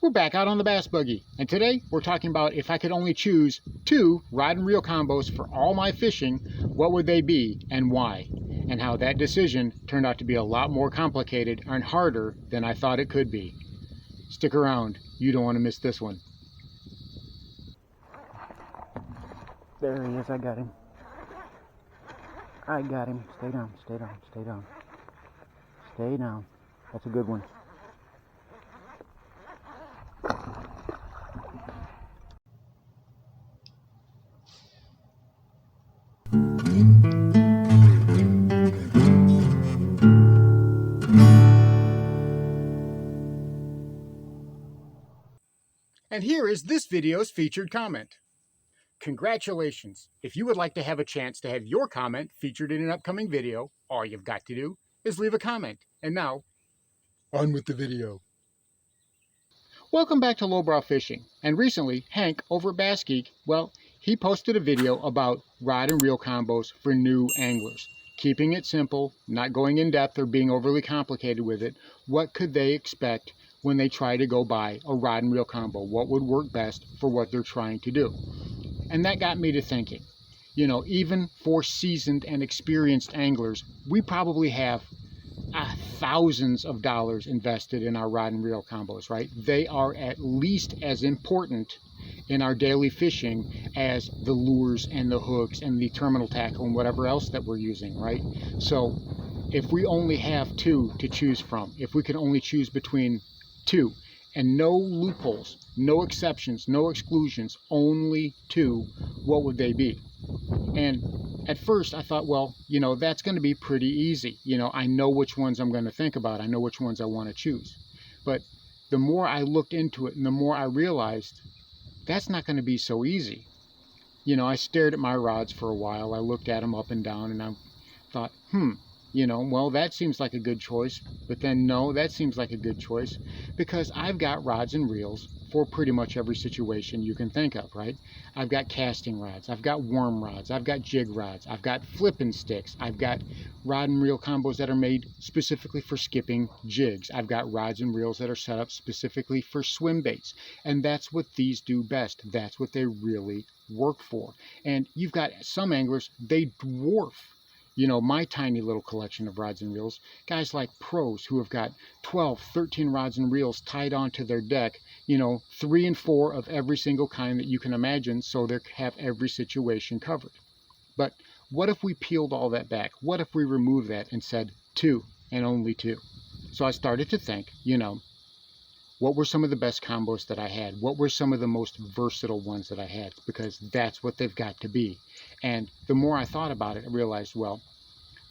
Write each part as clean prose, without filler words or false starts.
We're back out on the bass buggy, and today we're talking about if I could only choose 2 rod and reel combos for all my fishing, what would they be and why? And how that decision turned out to be a lot more complicated and harder than I thought it could be. Stick around, you don't want to miss this one. There he is, I got him. I got him. Stay down, stay down, stay down. Stay down. That's a good one. And here is this video's featured comment. Congratulations! If you would like to have a chance to have your comment featured in an upcoming video, all you've got to do is leave a comment. And now, on with the video. Welcome back to LowBrow Fishing. And recently, Hank over at Bass Geek, well, he posted a video about rod and reel combos for new anglers. Keeping it simple, not going in depth or being overly complicated with it. What could they expect when they try to go buy a rod and reel combo? What would work best for what they're trying to do? And that got me to thinking, you know, even for seasoned and experienced anglers, we probably have thousands of dollars invested in our rod and reel combos, right? They are at least as important in our daily fishing as the lures and the hooks and the terminal tackle and whatever else that we're using, right? So if we only have 2 to choose from, if we can only choose between 2 and no loopholes, no exceptions, no exclusions, only 2, what would they be? And at first I thought, well, you know, that's going to be pretty easy. You know, I know which ones I'm going to think about. I know which ones I want to choose. But the more I looked into it and the more I realized that's not going to be so easy. You know, I stared at my rods for a while. I looked at them up and down and I thought, you know, well, that seems like a good choice, but then no, that seems like a good choice because I've got rods and reels for pretty much every situation you can think of, right? I've got casting rods, I've got worm rods, I've got jig rods, I've got flipping sticks, I've got rod and reel combos that are made specifically for skipping jigs. I've got rods and reels that are set up specifically for swim baits, and that's what these do best. That's what they really work for. And you've got some anglers, they dwarf, you know, my tiny little collection of rods and reels. Guys like pros who have got 12, 13 rods and reels tied onto their deck, you know, 3 and 4 of every single kind that you can imagine, so they have every situation covered. But what if we peeled all that back? What if we removed that and said 2 and only 2? So I started to think, you know, what were some of the best combos that I had? What were some of the most versatile ones that I had? Because that's what they've got to be. And the more I thought about it, I realized, well,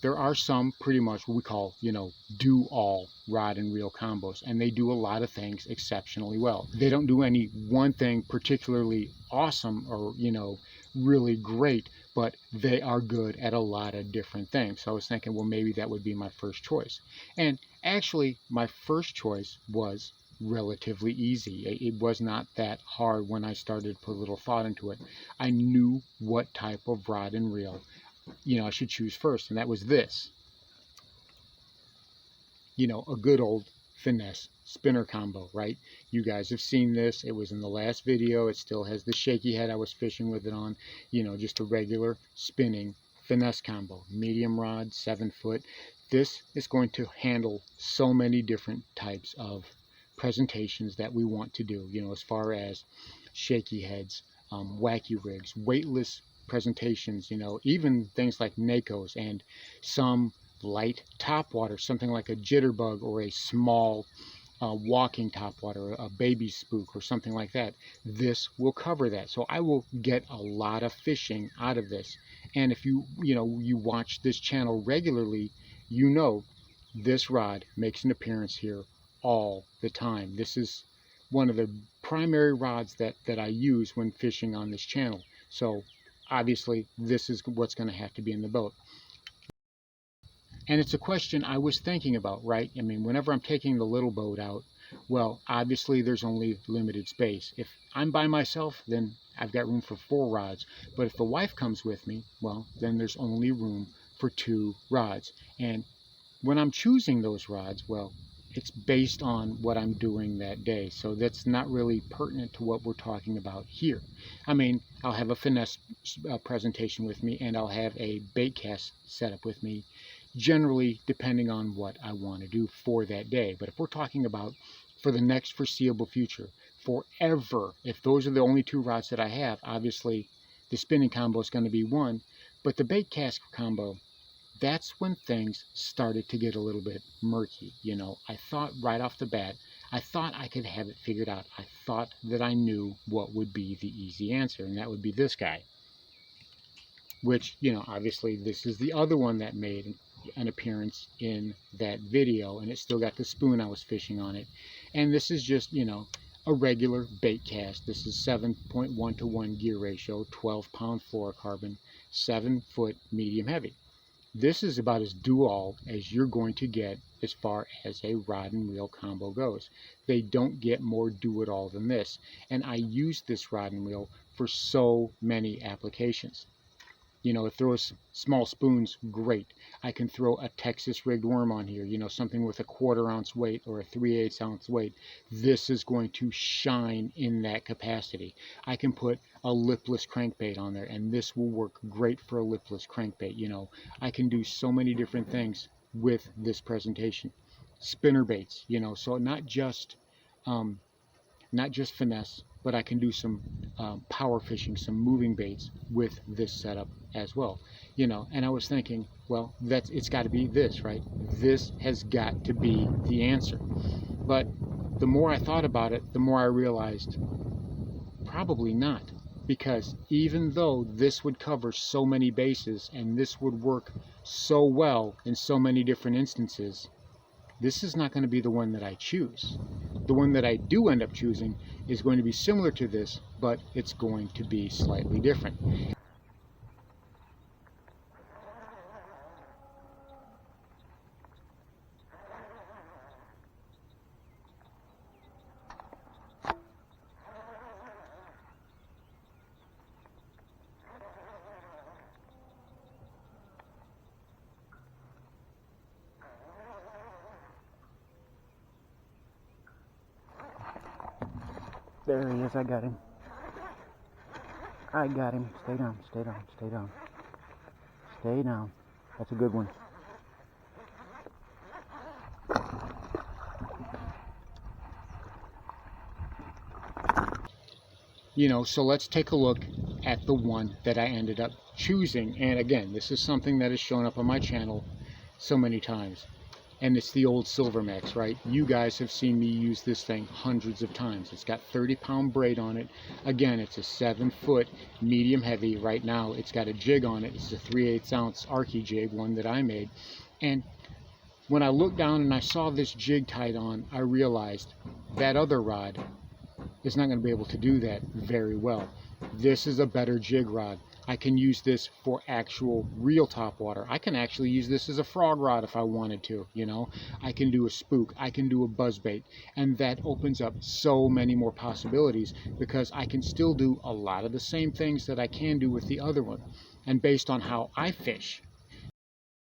there are some pretty much what we call, you know, do-all rod and reel combos, and they do a lot of things exceptionally well. They don't do any one thing particularly awesome or, you know, really great, but they are good at a lot of different things. So I was thinking, well, maybe that would be my first choice. And actually, my first choice was relatively easy. It was not that hard when I started to put a little thought into it. I knew what type of rod and reel, you know, I should choose first, and that was this. You know, a good old finesse spinner combo, right? You guys have seen this. It was in the last video. It still has the shaky head I was fishing with it on. You know, just a regular spinning finesse combo. Medium rod, 7 foot. This is going to handle so many different types of presentations that we want to do, you know, as far as shaky heads, wacky rigs, weightless presentations, you know, even things like NACOs and some light topwater, something like a jitterbug or a small walking topwater, a baby spook or something like that. This will cover that. So I will get a lot of fishing out of this. And if you watch this channel regularly, you know this rod makes an appearance here all the time. This is one of the primary rods that I use when fishing on this channel. So obviously this is what's going to have to be in the boat. And it's a question I was thinking about, right? I mean, whenever I'm taking the little boat out, well, obviously there's only limited space. If I'm by myself, then I've got room for 4 rods. But if the wife comes with me, well, then there's only room for 2 rods. And when I'm choosing those rods, well, it's based on what I'm doing that day. So that's not really pertinent to what we're talking about here. I mean, I'll have a finesse presentation with me, and I'll have a bait cast setup with me, generally depending on what I want to do for that day. But if we're talking about for the next foreseeable future, forever, if those are the only two rods that I have, obviously the spinning combo is going to be one, but the bait cast combo, that's when things started to get a little bit murky. You know, I thought right off the bat, I thought I could have it figured out. I thought that I knew what would be the easy answer, and that would be this guy. Which, you know, obviously this is the other one that made an appearance in that video, and it still got the spoon I was fishing on it. And this is just, you know, a regular bait cast. This is 7.1 to 1 gear ratio, 12-pound fluorocarbon, 7-foot medium heavy. This is about as do-all as you're going to get as far as a rod and reel combo goes. They don't get more do-it-all than this. And I use this rod and reel for so many applications. You know, it throws small spoons, great. I can throw a Texas rigged worm on here, you know, something with a 1/4 ounce weight or a 3/8 ounce weight. This is going to shine in that capacity. I can put a lipless crankbait on there, and this will work great for a lipless crankbait. You know, I can do so many different things with this presentation. Spinner baits, you know, so not just finesse, but I can do some power fishing, some moving baits with this setup as well. You know, and I was thinking, well, it's got to be this, right? This has got to be the answer. But the more I thought about it, the more I realized probably not. Because even though this would cover so many bases and this would work so well in so many different instances, this is not going to be the one that I choose. The one that I do end up choosing is going to be similar to this, but it's going to be slightly different. There he is. I got him. I got him. Stay down. Stay down. Stay down. Stay down. That's a good one. You know, so let's take a look at the one that I ended up choosing. And again, this is something that has shown up on my channel so many times. And it's the old Silvermax, right? You guys have seen me use this thing hundreds of times. It's got 30-pound braid on it. Again, it's a 7-foot medium heavy. Right now, it's got a jig on it. It's a 3/8 ounce Archie jig, one that I made. And when I looked down and I saw this jig tied on, I realized that other rod is not going to be able to do that very well. This is a better jig rod. I can use this for actual real topwater. I can actually use this as a frog rod if I wanted to, you know. I can do a spook, I can do a buzzbait, and that opens up so many more possibilities because I can still do a lot of the same things that I can do with the other one. And based on how I fish,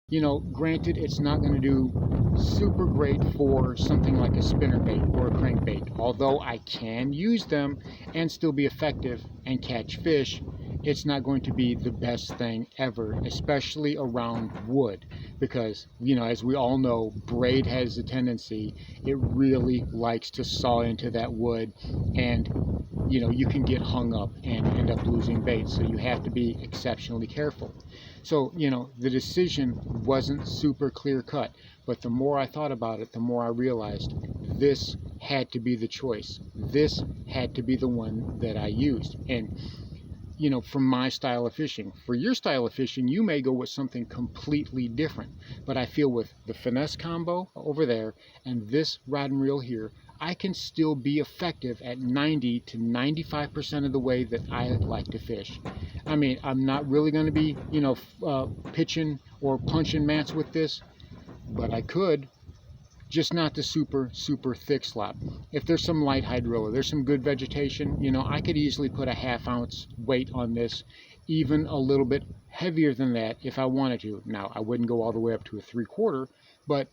you know, granted, it's not going to do super great for something like a spinnerbait or a crankbait. Although I can use them and still be effective and catch fish, it's not going to be the best thing ever, especially around wood. Because, you know, as we all know, braid has a tendency, it really likes to saw into that wood, and, you know, you can get hung up and end up losing bait. So you have to be exceptionally careful. So, you know, the decision wasn't super clear cut, but the more I thought about it, the more I realized this had to be the choice. This had to be the one that I used. And, you know, from my style of fishing. For your style of fishing, you may go with something completely different. But I feel with the finesse combo over there and this rod and reel here, I can still be effective at 90 to 95% of the way that I like to fish. I mean, I'm not really going to be, you know, pitching or punching mats with this, but I could. Just not the super thick slop. If there's some light hydrilla, there's some good vegetation, you know, I could easily put a 1/2 ounce weight on this, even a little bit heavier than that if I wanted to. Now, I wouldn't go all the way up to a 3/4, but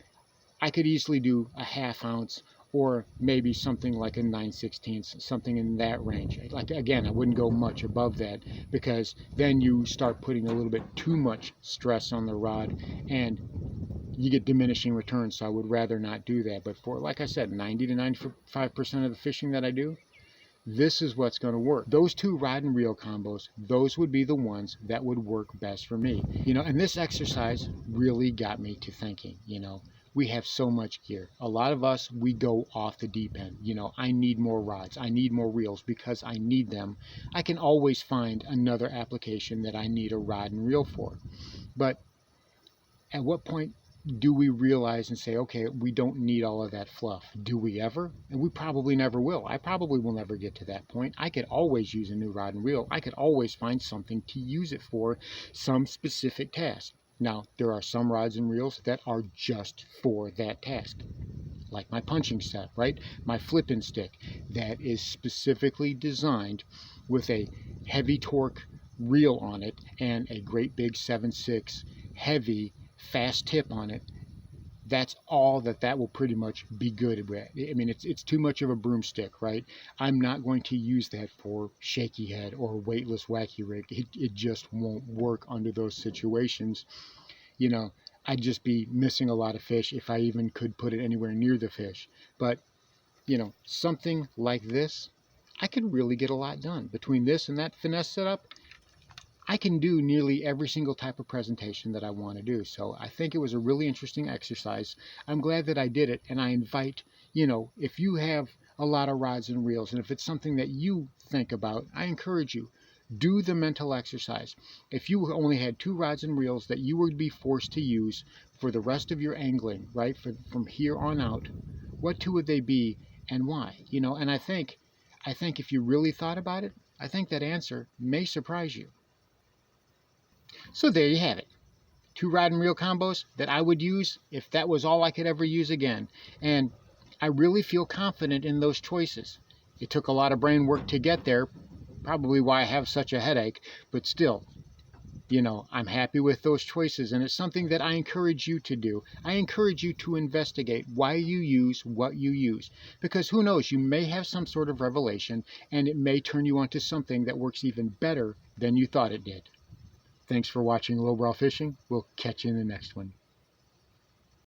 I could easily do a 1/2 ounce or maybe something like a 9/16, something in that range. Like, again, I wouldn't go much above that, because then you start putting a little bit too much stress on the rod and you get diminishing returns. So I would rather not do that. But for, like I said, 90 to 95% of the fishing that I do, this is what's going to work. Those two rod and reel combos, those would be the ones that would work best for me. And this exercise really got me to thinking, we have so much gear. A lot of us, we go off the deep end. I need more rods. I need more reels because I need them. I can always find another application that I need a rod and reel for. But at what point do we realize and say, okay, we don't need all of that fluff? Do we ever? And we probably never will. I probably will never get to that point. I could always use a new rod and reel. I could always find something to use it for, some specific task. Now, there are some rods and reels that are just for that task, like my punching set, right? My flipping stick that is specifically designed with a heavy torque reel on it and a great big 7/6 heavy fast tip on it. That's all that will pretty much be good with. I mean, it's too much of a broomstick, right? I'm not going to use that for shaky head or weightless wacky rig. It just won't work under those situations. I'd just be missing a lot of fish if I even could put it anywhere near the fish. But something like this, I could really get a lot done. Between this and that finesse setup, I can do nearly every single type of presentation that I want to do. So I think it was a really interesting exercise. I'm glad that I did it, and I invite, if you have a lot of rods and reels, and if it's something that you think about, I encourage you, do the mental exercise. If you only had 2 rods and reels that you would be forced to use for the rest of your angling, right, from here on out, what 2 would they be and why? And I think if you really thought about it, I think that answer may surprise you. So there you have it. 2 rod and reel combos that I would use if that was all I could ever use again. And I really feel confident in those choices. It took a lot of brain work to get there, probably why I have such a headache, but still, I'm happy with those choices, and it's something that I encourage you to do. I encourage you to investigate why you use what you use, because who knows, you may have some sort of revelation, and it may turn you onto something that works even better than you thought it did. Thanks for watching LowBrow Fishing. We'll catch you in the next one.